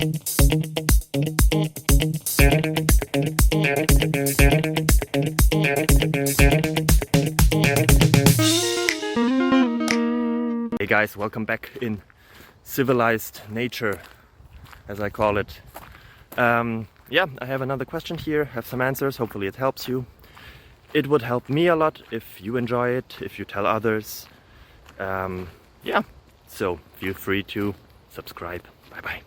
Hey guys, welcome back in civilized nature, as I call it. Yeah, I have another question here, have some answers, hopefully it helps you. It would help me a lot if you enjoy it, if you tell others. Yeah, so feel free to subscribe. Bye bye.